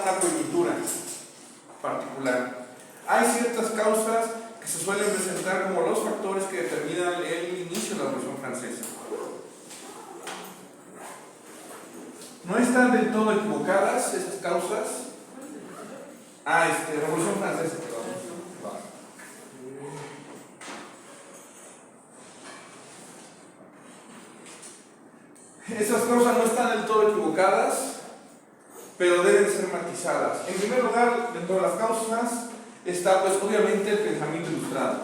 una coyuntura particular. Hay ciertas causas que se suelen presentar como los factores que determinan el inicio de la Revolución Francesa. No están del todo equivocadas esas causas. Revolución Francesa, perdón. Esas causas no están del todo equivocadas, pero deben ser matizadas. En primer lugar, dentro de las causas está, pues, obviamente el pensamiento ilustrado.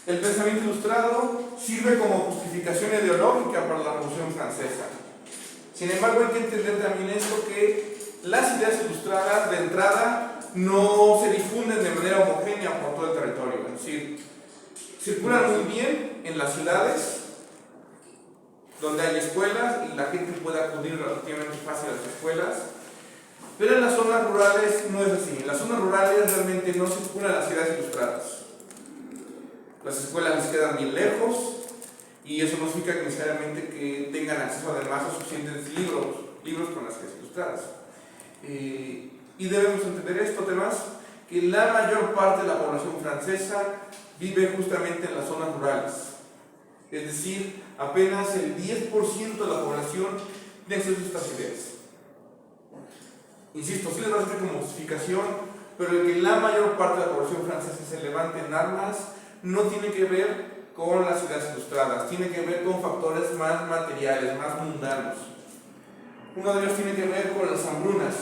El pensamiento ilustrado sirve como justificación ideológica para la Revolución Francesa. Sin embargo, hay que entender también esto, que las ideas ilustradas de entrada no se difunden de manera homogénea por todo el territorio. Es decir, circulan muy bien en las ciudades, donde hay escuelas y la gente puede acudir relativamente fácil a las escuelas, pero en las zonas rurales no es así. En las zonas rurales realmente no circulan las ideas ilustradas. Las escuelas les quedan bien lejos y eso no significa necesariamente que tengan acceso además a suficientes libros con las ideas ilustradas. Y debemos entender esto además, que la mayor parte de la población francesa vive justamente en las zonas rurales. Es decir, apenas el 10% de la población tiene acceso a estas ideas. Insisto, sí les va a servir como justificación, pero el que la mayor parte de la población francesa se levante en armas no tiene que ver con las ideas ilustradas, tiene que ver con factores más materiales, más mundanos. Uno de ellos tiene que ver con las hambrunas.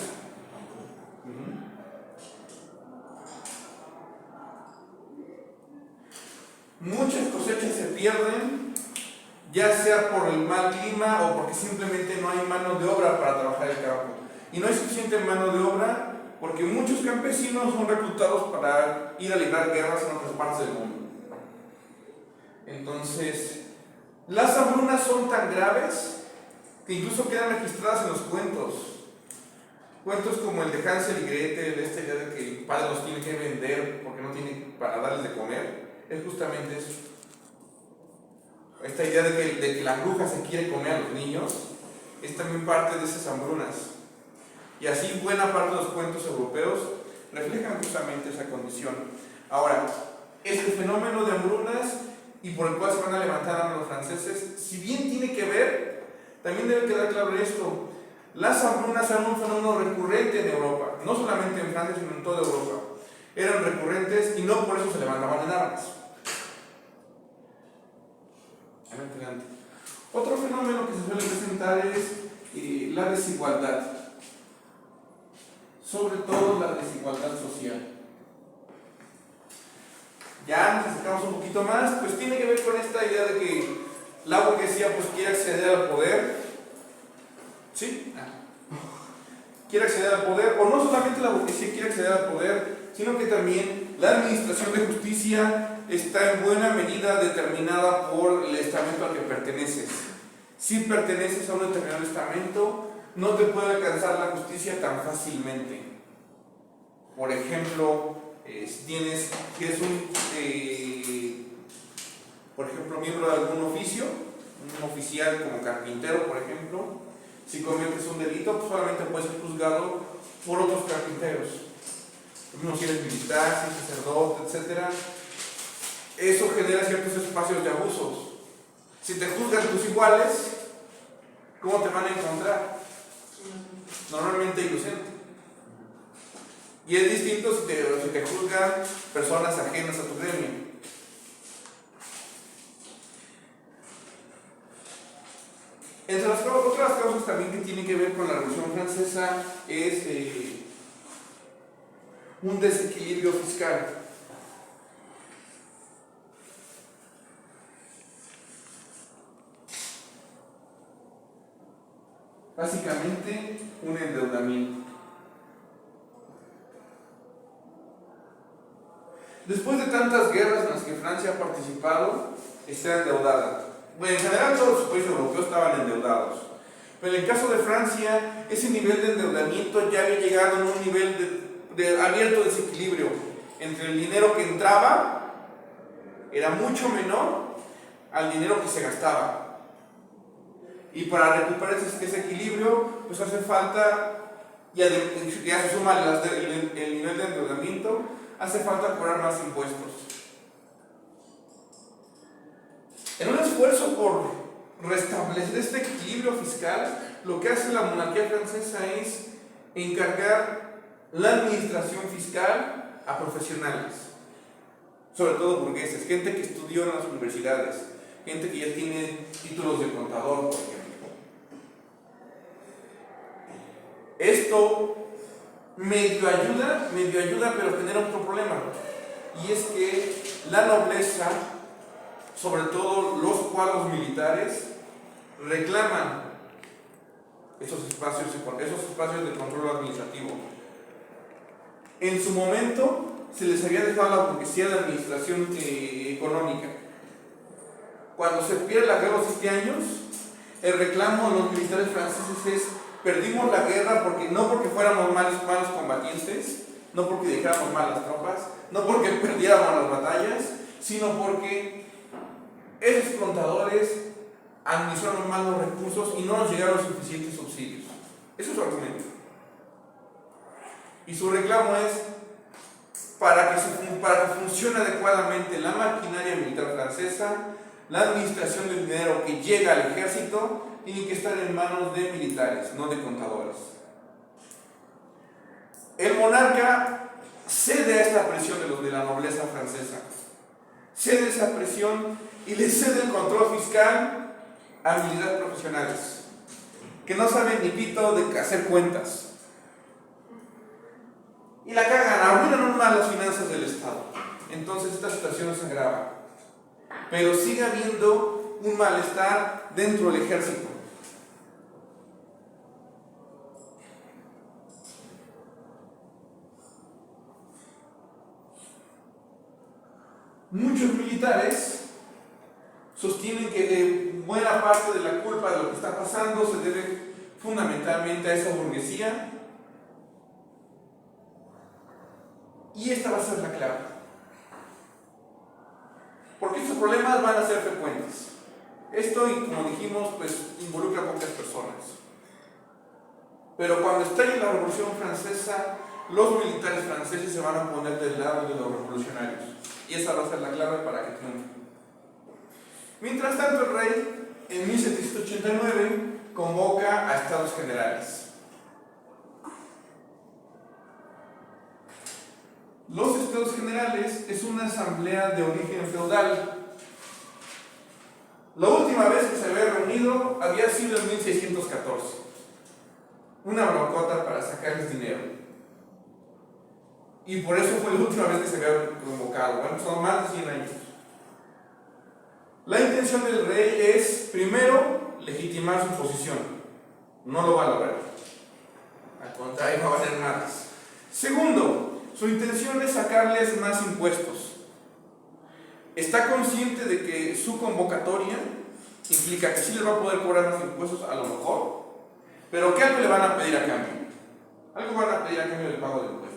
Muchas cosechas se pierden, ya sea por el mal clima o porque simplemente no hay mano de obra para trabajar el campo. Y no hay suficiente mano de obra porque muchos campesinos son reclutados para ir a librar guerras en otras partes del mundo. Entonces, las hambrunas son tan graves que incluso quedan registradas en los cuentos. Cuentos como el de Hansel y Gretel, esta idea de que el padre los tiene que vender porque no tiene para darles de comer, es justamente eso. Esta idea de que la bruja se quiere comer a los niños es también parte de esas hambrunas. Y así buena parte de los cuentos europeos reflejan justamente esa condición. Ahora, este fenómeno de hambrunas y por el cual se van a levantar a los franceses, si bien tiene que ver, también debe quedar claro esto: las hambrunas eran un fenómeno recurrente en Europa, no solamente en Francia, sino en toda Europa. Eran recurrentes y no por eso se levantaban en armas. Adelante. Otro fenómeno que se suele presentar es la desigualdad, sobre todo la desigualdad social. Ya nos acercamos un poquito más, pues tiene que ver con esta idea de que la burguesía pues quiere acceder al poder. ¿Sí? Quiere acceder al poder, o no solamente la burguesía quiere acceder al poder, sino que también la administración de justicia está en buena medida determinada por el estamento al que perteneces. Si perteneces a un determinado estamento, no te puede alcanzar la justicia tan fácilmente. Por ejemplo, si eres por ejemplo, miembro de algún oficio, un oficial como carpintero, por ejemplo, si cometes un delito, pues solamente puedes ser juzgado por otros carpinteros. No si eres militar, si eres sacerdote, etc. Eso genera ciertos espacios de abusos. Si te juzgan tus iguales, ¿cómo te van a encontrar? Normalmente inocente. Y es distinto si te juzgan personas ajenas a tu gremio. Entre las otras causas también que tienen que ver con la Revolución Francesa es un desequilibrio fiscal. Básicamente, un endeudamiento. Después de tantas guerras en las que Francia ha participado, está endeudada. Bueno, en general todos los países europeos estaban endeudados. Pero en el caso de Francia, ese nivel de endeudamiento ya había llegado a un nivel de abierto desequilibrio entre el dinero que entraba, era mucho menor al dinero que se gastaba. Y para recuperar ese equilibrio, pues hace falta, ya se suma el nivel de endeudamiento, hace falta cobrar más impuestos. En un esfuerzo por restablecer este equilibrio fiscal, lo que hace la monarquía francesa es encargar la administración fiscal a profesionales, sobre todo burgueses, gente que estudió en las universidades, gente que ya tiene títulos de contador, por ejemplo. Esto medio ayuda, pero genera otro problema, y es que la nobleza, sobre todo los cuadros militares, reclaman esos espacios de control administrativo. En su momento se les había dejado a la burguesía de administración económica. Cuando se pierde la guerra de los 7 años, el reclamo de los militares franceses es: perdimos la guerra no porque fuéramos malos combatientes, no porque dejáramos mal las tropas, no porque perdiéramos las batallas, sino porque esos contadores administraron mal los recursos y no nos llegaron suficientes subsidios. Eso es su argumento. Y su reclamo es: para que funcione adecuadamente la maquinaria militar francesa, la administración del dinero que llega al ejército tiene que estar en manos de militares, no de contadores. El monarca cede a esta presión de la nobleza francesa, cede esa presión y le cede el control fiscal a militares profesionales que no saben ni pito de hacer cuentas. Y la cagan, arruinan aún más las finanzas del Estado. Entonces esta situación se agrava. Pero sigue habiendo un malestar dentro del ejército. Muchos militares sostienen que buena parte de la culpa de lo que está pasando se debe fundamentalmente a esa burguesía. Y esta va a ser la clave. Porque estos problemas van a ser frecuentes. Esto, y como dijimos, pues involucra a pocas personas. Pero cuando estalle la Revolución Francesa, los militares franceses se van a poner del lado de los revolucionarios. Y esa va a ser la clave para que triunfe. Mientras tanto, el rey, en 1789, convoca a Estados Generales. Los Estados Generales es una asamblea de origen feudal. La última vez que se había reunido había sido en 1614. Una broncota para sacarles dinero. Y por eso fue la última vez que se había convocado. Bueno, son más de 100 años. La intención del rey es, primero, legitimar su posición. No lo va a lograr. Al contrario, no va a hacer nada. Segundo, su intención es sacarles más impuestos. Está consciente de que su convocatoria implica que sí les va a poder cobrar más impuestos, a lo mejor, pero que algo le van a pedir a cambio. Algo van a pedir a cambio del pago de impuestos.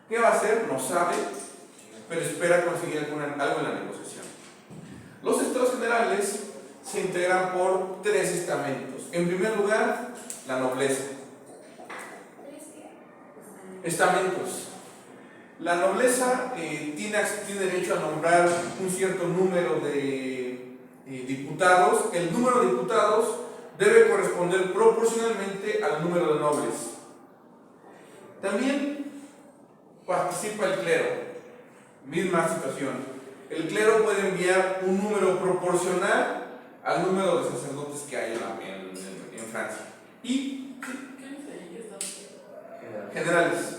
¿Qué va a hacer? No sabe, pero espera conseguir algo en la negociación. Los Estados Generales se integran por 3 estamentos. En primer lugar, la nobleza. Estamentos. La nobleza tiene derecho a nombrar un cierto número de diputados. El número de diputados debe corresponder proporcionalmente al número de nobles. También participa el clero. Misma situación. El clero puede enviar un número proporcional al número de sacerdotes que hay en Francia. Y generales.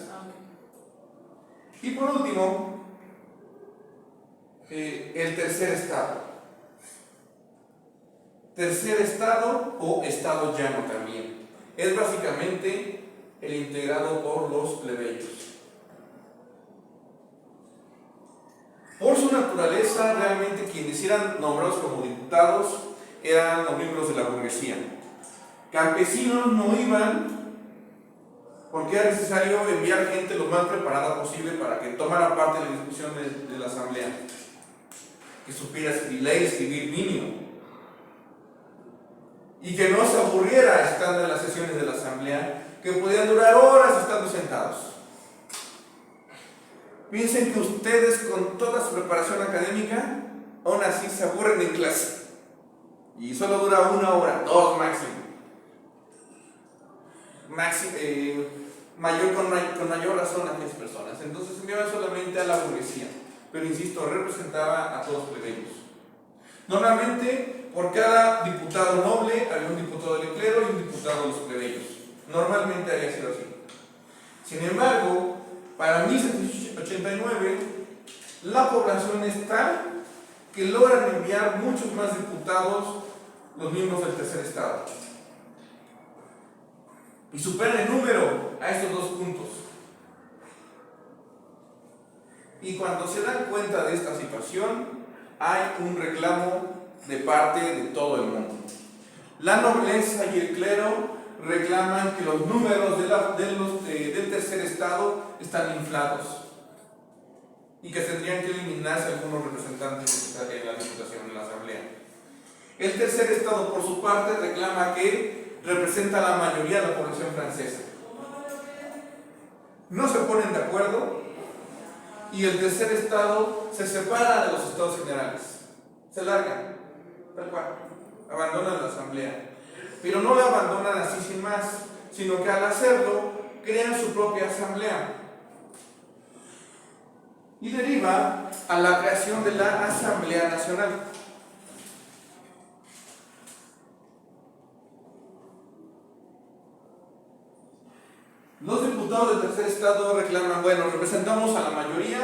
Y por último, el tercer estado. Tercer estado o estado llano también. Es básicamente el integrado por los plebeyos. Por su naturaleza, realmente quienes eran nombrados como diputados eran los miembros de la burguesía. Campesinos no iban, porque era necesario enviar gente lo más preparada posible para que tomara parte de la discusión de la asamblea, que supiera escribir mínimo. y que no se aburriera estando en las sesiones de la asamblea, que podían durar horas estando sentados. Piensen que ustedes, con toda su preparación académica, aún así se aburren en clase. Y solo dura 1 hora, 2 máximo. Con mayor razón a aquellas personas. Entonces enviaban solamente a la burguesía. Pero insisto, representaba a todos los plebeyos. Normalmente, por cada diputado noble había un diputado del clero y un diputado de los plebeyos. Normalmente había sido así. Sin embargo, para 1789, la población es tal que logran enviar muchos más diputados los miembros del tercer estado. Y superan en número a estos 2 puntos. Y cuando se dan cuenta de esta situación, hay un reclamo de parte de todo el mundo. La nobleza y el clero reclaman que los números del tercer estado están inflados y que tendrían que eliminarse algunos representantes en la diputación, en la asamblea. El tercer estado, por su parte, reclama que representa a la mayoría de la población francesa. No se ponen de acuerdo y el tercer estado se separa de los estados generales. Se largan, tal cual, abandonan la asamblea. Pero no la abandonan así sin más, sino que al hacerlo crean su propia asamblea. Y deriva a la creación de la Asamblea Nacional. Los diputados del tercer estado reclaman, bueno, representamos a la mayoría,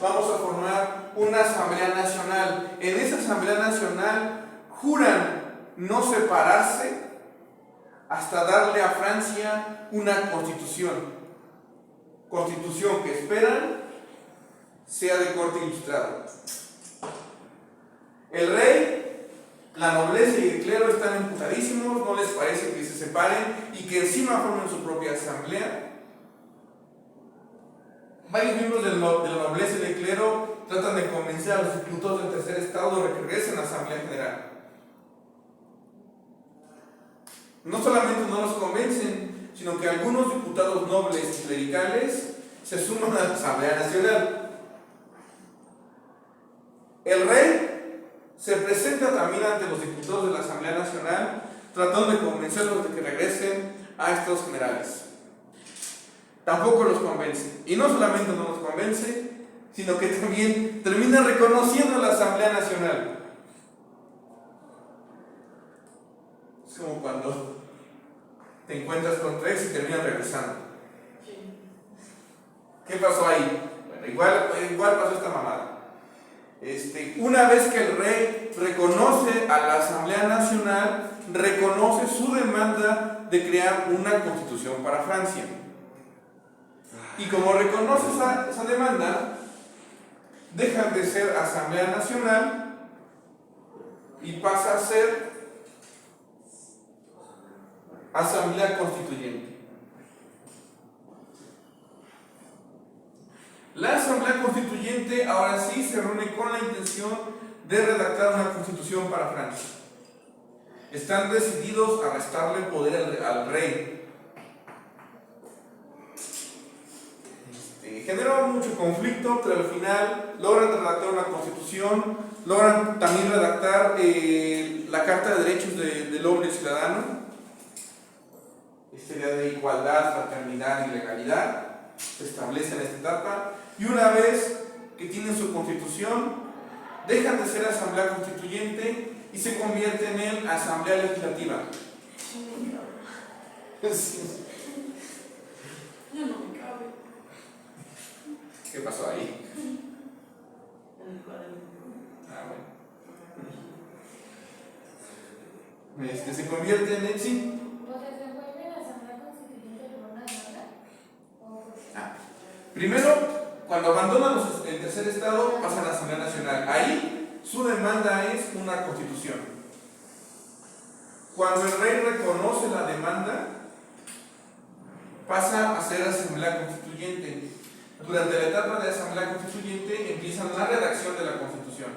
vamos a formar una Asamblea Nacional. En esa Asamblea Nacional juran no separarse hasta darle a Francia una constitución que esperan sea de corte ilustrado. El rey, la nobleza y el clero están emputadísimos, no les parece que se separen y que encima formen su propia asamblea. Varios miembros de la nobleza y del clero tratan de convencer a los diputados del tercer estado de que regresen a la asamblea general. No solamente no los convencen, sino que algunos diputados nobles y clericales se suman a la Asamblea Nacional. El rey se presenta también ante los diputados de la Asamblea Nacional, tratando de convencerlos de que regresen a estados generales. Tampoco los convence. Y no solamente no los convence, sino que también termina reconociendo la Asamblea Nacional. Es como cuando te encuentras con 3 y terminas regresando. ¿Qué pasó ahí? Bueno, igual pasó esta mamada. Una vez que el rey reconoce a la Asamblea Nacional, reconoce su demanda de crear una constitución para Francia. Y como reconoce esa demanda, dejan de ser Asamblea Nacional y pasa a ser Asamblea Constituyente. La Asamblea Constituyente ahora sí se reúne con la intención de redactar una constitución para Francia. Están decididos a restarle poder al rey. Generó mucho conflicto, pero al final logran redactar una constitución, logran también redactar la Carta de Derechos del Hombre y Ciudadano. Esta idea de igualdad, fraternidad y legalidad se establece en esta etapa, y una vez que tienen su constitución, dejan de ser Asamblea Constituyente y se convierten en Asamblea Legislativa. ¿Qué pasó ahí? Bueno. Se convierten en... ¿Sí? Primero, cuando abandonan el tercer estado, pasan a la Asamblea Nacional. Ahí su demanda es una constitución. Cuando el rey reconoce la demanda, pasa a ser Asamblea Constituyente. Durante la etapa de Asamblea Constituyente empiezan la redacción de la Constitución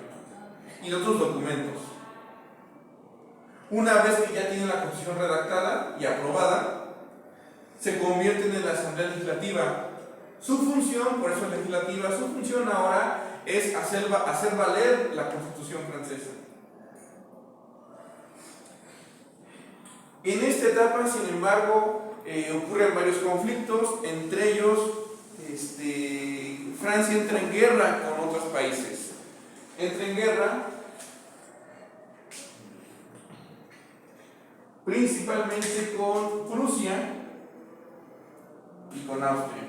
y de otros documentos. Una vez que ya tienen la Constitución redactada y aprobada, se convierten en la Asamblea Legislativa. Su función, por eso es legislativa, su función ahora es hacer valer la Constitución francesa. En esta etapa, sin embargo, ocurren varios conflictos, entre ellos Francia entra en guerra con otros países. Entra en guerra principalmente con Prusia y con Austria.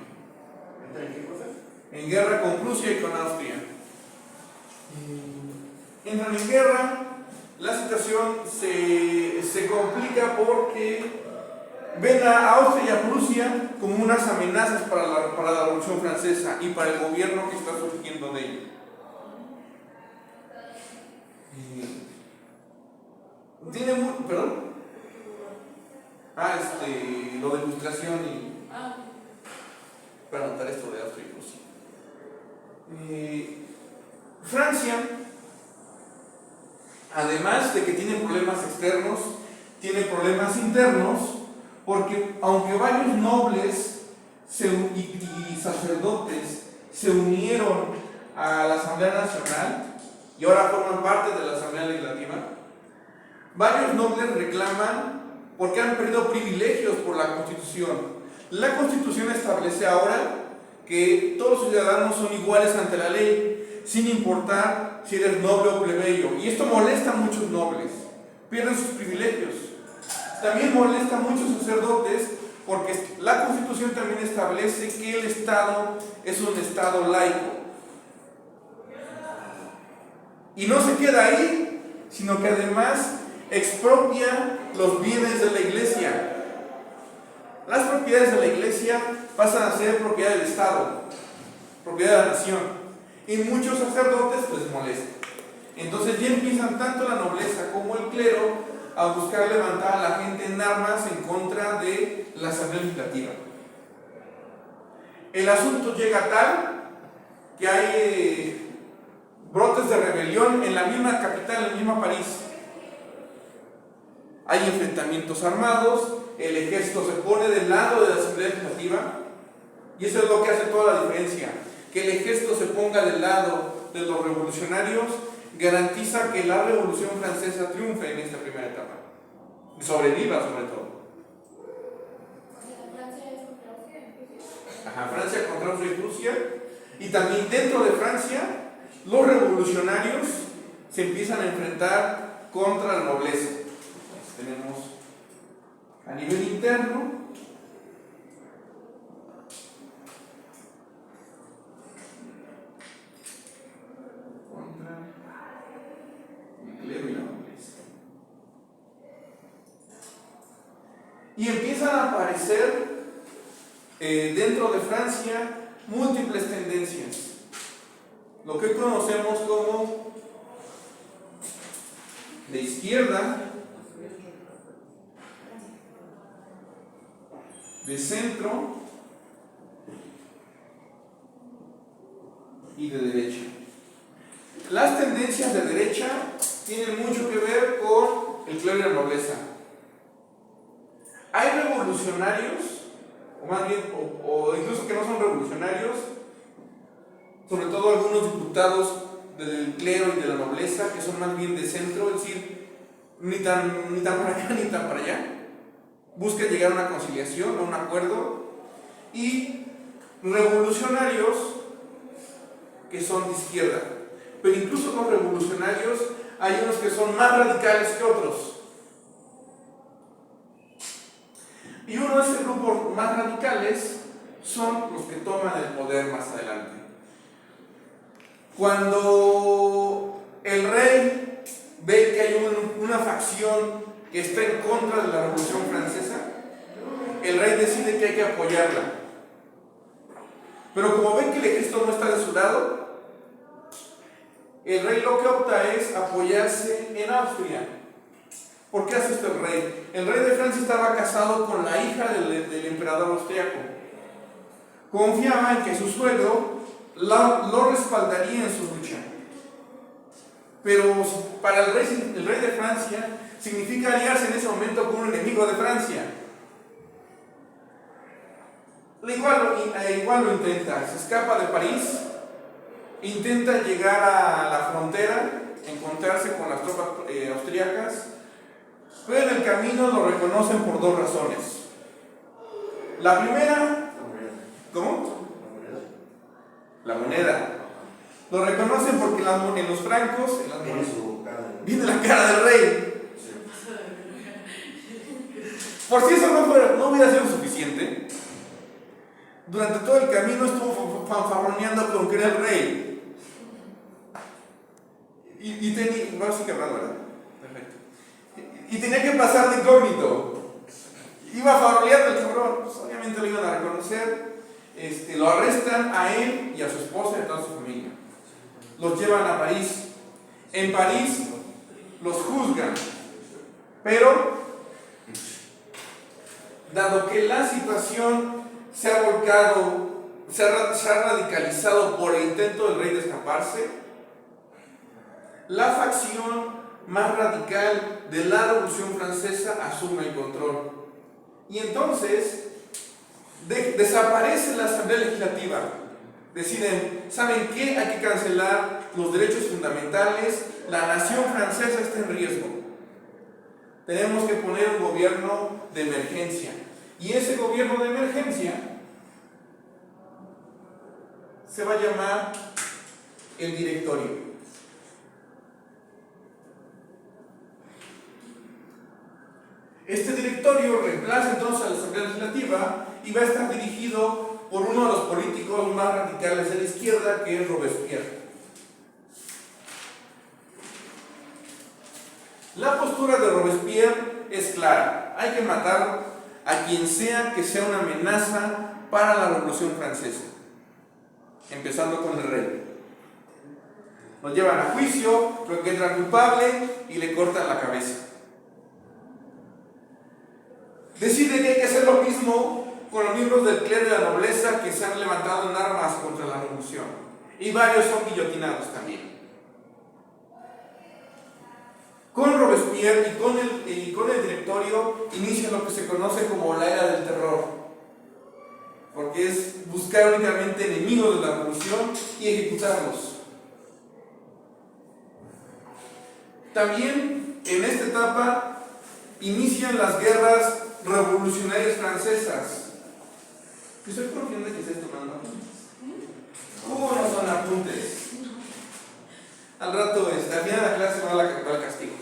¿Entra en qué cosa? En guerra con Prusia y con Austria. Entran en guerra, la situación se complica porque ven a Austria y a Prusia como unas amenazas para la Revolución Francesa y para el gobierno que está surgiendo de ella. ¿Perdón? Lo de ilustración y para anotar esto de Austria y Prusia. Francia, además de que tiene problemas externos, tiene problemas internos, porque aunque varios nobles y sacerdotes se unieron a la Asamblea Nacional y ahora forman parte de la Asamblea Legislativa, varios nobles reclaman porque han perdido privilegios por la Constitución. La Constitución establece ahora que todos los ciudadanos son iguales ante la ley, sin importar si eres noble o plebeyo. Y esto molesta a muchos nobles, pierden sus privilegios. También molesta a muchos sacerdotes porque la Constitución también establece que el Estado es un Estado laico. Y no se queda ahí, sino que además expropia los bienes de la Iglesia. Las propiedades de la Iglesia pasan a ser propiedad del Estado, propiedad de la nación, y muchos sacerdotes les molesta. Entonces ya empiezan tanto la nobleza como el clero a buscar levantar a la gente en armas en contra de la Asamblea Legislativa. El asunto llega a tal que hay brotes de rebelión en la misma capital, en la misma París. Hay enfrentamientos armados, el ejército se pone del lado de la Asamblea Legislativa, y eso es lo que hace toda la diferencia. Que el ejército se ponga del lado de los revolucionarios garantiza que la Revolución Francesa triunfe en esta primera etapa, y sobreviva sobre todo. Francia contra Austria y Prusia, y también dentro de Francia los revolucionarios se empiezan a enfrentar contra la nobleza. Tenemos a nivel interno contra el clero y la nobleza. Y empiezan a aparecer dentro de Francia múltiples tendencias. Lo que conocemos como de izquierda, de centro y de derecha. Las tendencias de derecha tienen mucho que ver con el clero y la nobleza. Hay revolucionarios, o más bien, o incluso que no son revolucionarios, sobre todo algunos diputados del clero y de la nobleza, que son más bien de centro, es decir, ni tan para acá ni tan para allá. Busca llegar a una conciliación, a un acuerdo, y revolucionarios que son de izquierda. Pero incluso los revolucionarios hay unos que son más radicales que otros. Y uno de esos grupos más radicales son los que toman el poder más adelante. Cuando el rey ve que hay una facción que está en contra de la Revolución Francesa, el rey decide que hay que apoyarla. Pero como ven que el ejército no está de su lado, el rey lo que opta es apoyarse en Austria. ¿Por qué hace esto el rey? El rey de Francia estaba casado con la hija del emperador austriaco. Confiaba en que su suegro lo respaldaría en su lucha. Pero para el rey de Francia significa aliarse en ese momento con un enemigo de Francia. Igual lo intenta, se escapa de París, intenta llegar a la frontera, encontrarse con las tropas austríacas, pero en el camino lo reconocen por dos razones. La primera, ¿cómo? La moneda. Lo reconocen porque en los francos viene la cara del rey. Por si eso no hubiera sido suficiente, durante todo el camino estuvo fanfarroneando con que era el rey. Y tenía, no, sí que hablando, ¿verdad? Perfecto. Y tenía que pasar de incógnito. Iba faroleando el cabrón, pues obviamente lo iban a reconocer. Lo arrestan a él y a su esposa y a toda su familia. Los llevan a París. En París los juzgan. Pero, dado que la situación se ha volcado, se ha radicalizado por el intento del rey de escaparse, la facción más radical de la Revolución Francesa asume el control. Y entonces desaparece la Asamblea Legislativa. Deciden, ¿saben qué? Hay que cancelar los derechos fundamentales, la nación francesa está en riesgo. Tenemos que poner un gobierno de emergencia. Y ese gobierno de emergencia se va a llamar el Directorio. Este directorio reemplaza entonces a la Asamblea Legislativa y va a estar dirigido por uno de los políticos más radicales de la izquierda, que es Robespierre. La postura de Robespierre es clara: hay que matar a quien sea que sea una amenaza para la Revolución Francesa, empezando con el rey. Lo llevan a juicio, lo encuentran culpable y le cortan la cabeza. Decide que hay que hacer lo mismo con los miembros del clero y la nobleza que se han levantado en armas contra la revolución. Y varios son guillotinados también. Con Robespierre y con el directorio inicia lo que se conoce como la era del terror, porque es buscar únicamente enemigos de la revolución y ejecutarlos. También en esta etapa inician las guerras revolucionarias francesas. Estoy confiando que estés tomando apuntes. ¿Cómo no son apuntes? Al rato, al final de la clase va el castigo.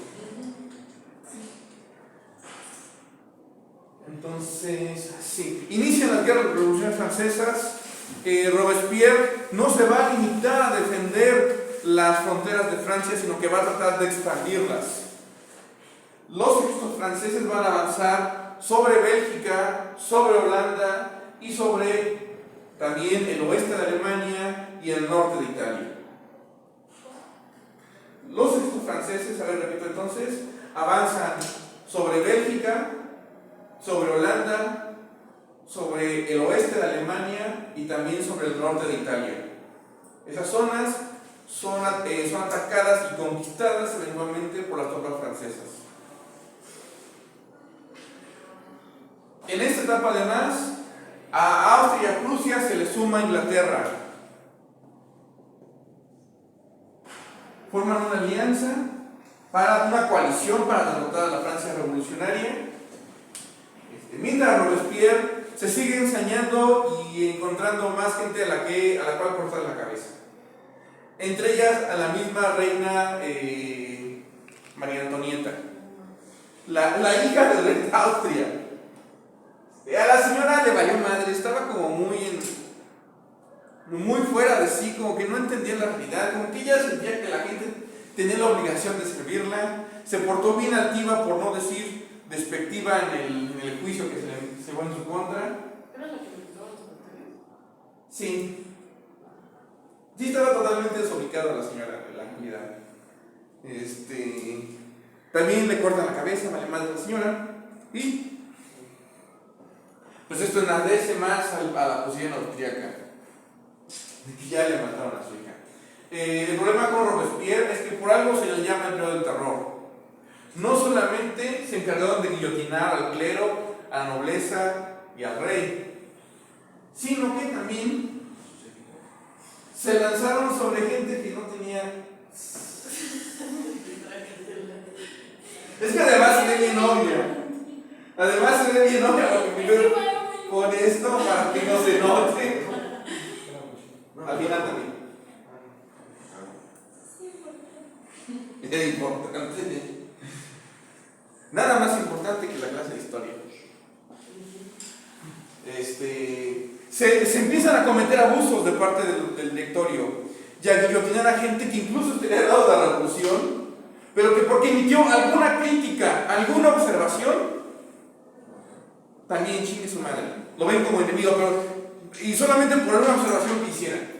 Entonces, sí, inician las guerras revolucionarias francesas. Robespierre no se va a limitar a defender las fronteras de Francia, sino que va a tratar de expandirlas. Los ejércitos franceses van a avanzar sobre Bélgica, sobre Holanda y sobre también el oeste de Alemania y el norte de Italia. Los ejércitos franceses, repito entonces, avanzan sobre Bélgica, sobre Holanda, sobre el oeste de Alemania y también sobre el norte de Italia. Esas zonas son atacadas y conquistadas eventualmente por las tropas francesas. En esta etapa, además, a Austria y a Prusia se le suma Inglaterra. Forman una alianza una coalición para derrotar a la Francia revolucionaria. Mientras Robespierre se sigue ensañando y encontrando más gente a la cual cortar la cabeza. Entre ellas a la misma reina María Antonieta, la hija del rey de Austria. A la señora le valió madre, estaba como muy fuera de sí, como que no entendía la realidad, como que ella sentía que la gente tenía la obligación de servirla. Se portó bien altiva, por no decir despectiva, en el juicio que se fue en su contra. ¿Era la que le quitaba los papeles? Sí. Sí, estaba totalmente desubicada la señora, la realidad. También le cortan la cabeza, vale madre a la señora. Y pues esto enardece más a la posición austríaca, de que ya le mataron a su hija. El problema con Robespierre es que por algo se le llama el periodo del terror. No solamente se encargaron de guillotinar al clero, a la nobleza y al rey, sino que también se lanzaron sobre gente que no tenía. Es que además se ve bien obvia. Además se ve bien obvia lo que primero con esto para que no se note. Al final también. Es importante. Nada más importante que la clase de historia. Se empiezan a cometer abusos de parte del directorio y a guillotinar a gente que incluso estaría al lado de la revolución, pero que porque emitió alguna crítica, alguna observación, también chingue su madre. Lo ven como enemigo, y solamente por una observación que hicieran.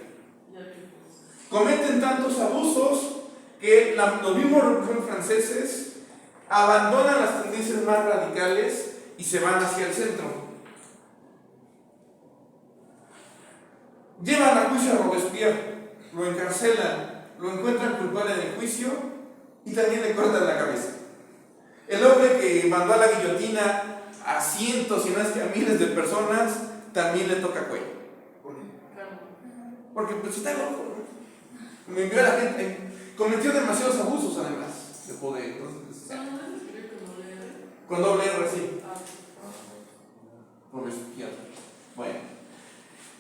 Cometen tantos abusos que los mismos revolucionarios franceses abandonan las tendencias más radicales y se van hacia el centro. Llevan a juicio a Robespierre, lo encarcelan, lo encuentran culpable en el juicio y también le cortan la cabeza. El hombre que mandó a la guillotina a cientos, si no es que a miles de personas, también le toca cuello. ¿Por qué? Porque pues está loco, ¿no? Me envió a la gente, cometió demasiados abusos además de poder. Entonces, con doble R, sí. Robespierre. Bueno.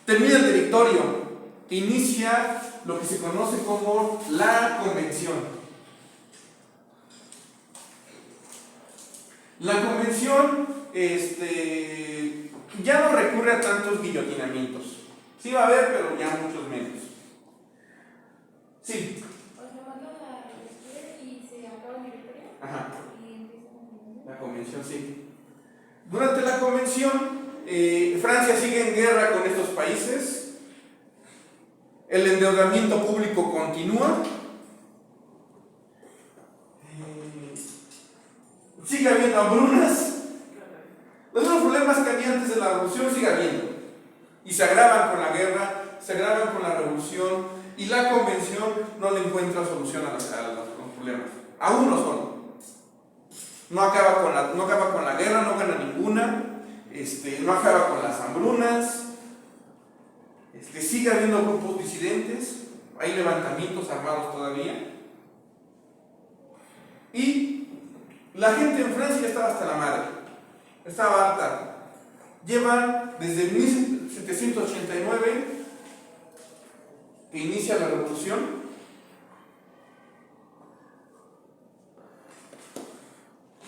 Termina el directorio, inicia lo que se conoce como la convención. La convención ya no recurre a tantos guillotinamientos. Sí va a haber, pero ya muchos menos. Sí. Ajá. La convención, sí. Durante la convención, Francia sigue en guerra con estos países, el endeudamiento público continúa, sigue habiendo hambrunas, los mismos problemas que había antes de la revolución sigue habiendo, y se agravan con la guerra, se agravan con la revolución, y la convención no le encuentra solución a los problemas, aún no son. No acaba con la guerra, no gana ninguna. No acaba con las hambrunas, sigue habiendo grupos disidentes, hay levantamientos armados todavía, y la gente en Francia ya estaba hasta la madre, estaba harta. Llevan desde 1789, que inicia la revolución,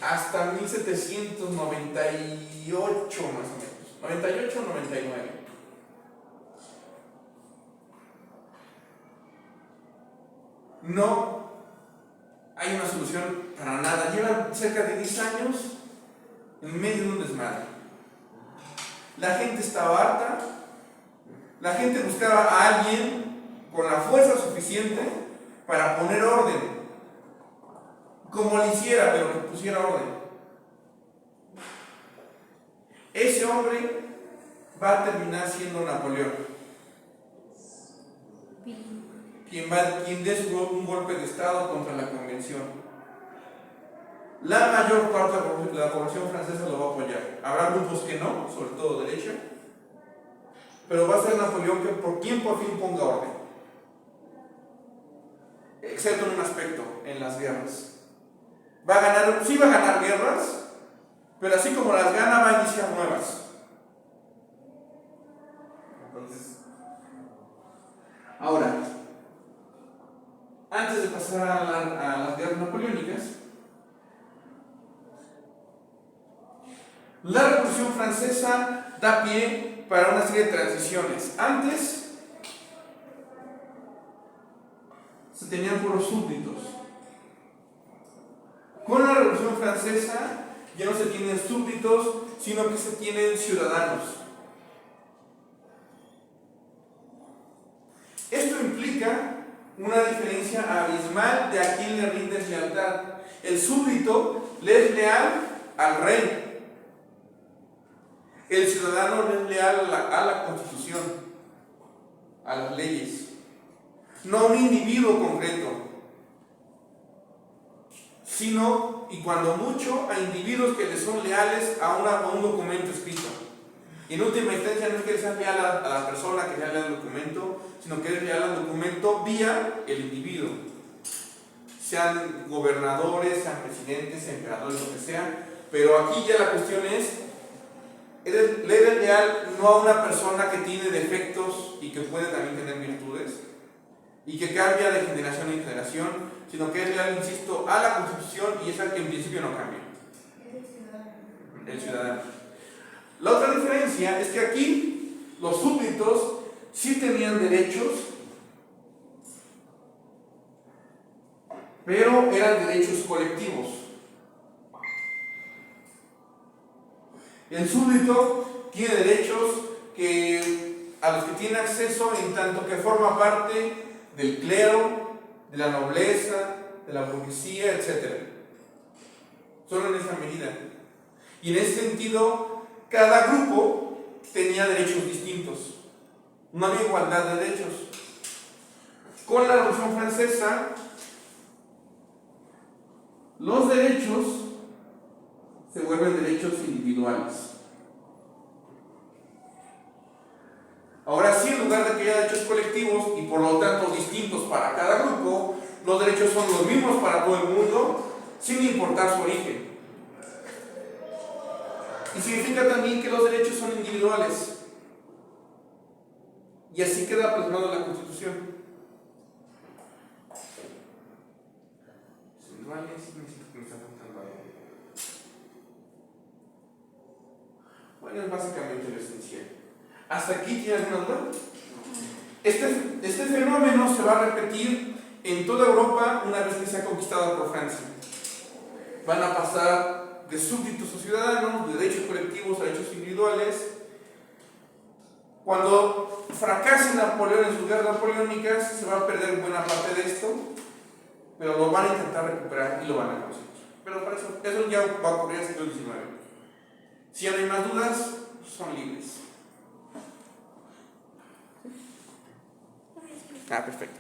hasta 1798 más o menos, 98 o 99. No hay una solución para nada. Llevan cerca de 10 años en medio de un desmadre. La gente estaba harta, la gente buscaba a alguien con la fuerza suficiente para poner orden. Como le hiciera, pero que pusiera orden. Ese hombre va a terminar siendo Napoleón, quien dé un golpe de estado contra la convención. La mayor parte de la población francesa lo va a apoyar. Habrá grupos que no, sobre todo derecha, pero va a ser Napoleón quien por fin ponga orden, excepto en un aspecto, en las guerras. Sí va a ganar guerras, pero así como las gana va a iniciar nuevas. Entonces, ahora, antes de pasar a las guerras napoleónicas, la Revolución Francesa da pie para una serie de transiciones. Antes se tenían puros súbditos. Con la Revolución Francesa ya no se tienen súbditos, sino que se tienen ciudadanos. Esto implica una diferencia abismal de a quién le rindes lealtad. El súbdito le es leal al rey. El ciudadano le es leal a la Constitución, a las leyes, no a un individuo concreto, sino y cuando mucho a individuos que les son leales a un documento escrito. Y en última instancia no es que les sea leal a la persona que sea leal al documento, sino que es leal al documento vía el individuo. Sean gobernadores, sean presidentes, emperadores, lo que sea. Pero aquí ya la cuestión es, le eres leal no a una persona que tiene defectos y que puede también tener virtudes, y que cambia de generación en generación, sino que es leal, insisto, a la Constitución y es al que en principio no cambia. El ciudadano. La otra diferencia es que aquí los súbditos sí tenían derechos, pero eran derechos colectivos. El súbdito tiene derechos a los que tiene acceso en tanto que forma parte del clero, de la nobleza, de la burguesía, etc. Solo en esa medida. Y en ese sentido, cada grupo tenía derechos distintos. No había igualdad de derechos. Con la Revolución Francesa, los derechos se vuelven derechos individuales. Ahora sí, en lugar de que haya derechos colectivos y por lo tanto distintos para cada grupo, los derechos son los mismos para todo el mundo, sin importar su origen. Y significa también que los derechos son individuales. Y así queda plasmado en la Constitución. Individuales, necesito que me está faltando algo. Bueno, es básicamente lo esencial. ¿Hasta aquí tiene alguna duda? Este fenómeno se va a repetir en toda Europa una vez que sea conquistada por Francia. Van a pasar de súbditos a ciudadanos, de derechos colectivos a derechos individuales. Cuando fracase Napoleón en sus guerras napoleónicas, se va a perder buena parte de esto, pero lo van a intentar recuperar y lo van a conseguir. Pero para eso ya va a ocurrir hasta el siglo XIX. Si ya no hay más dudas, son libres. Perfecto.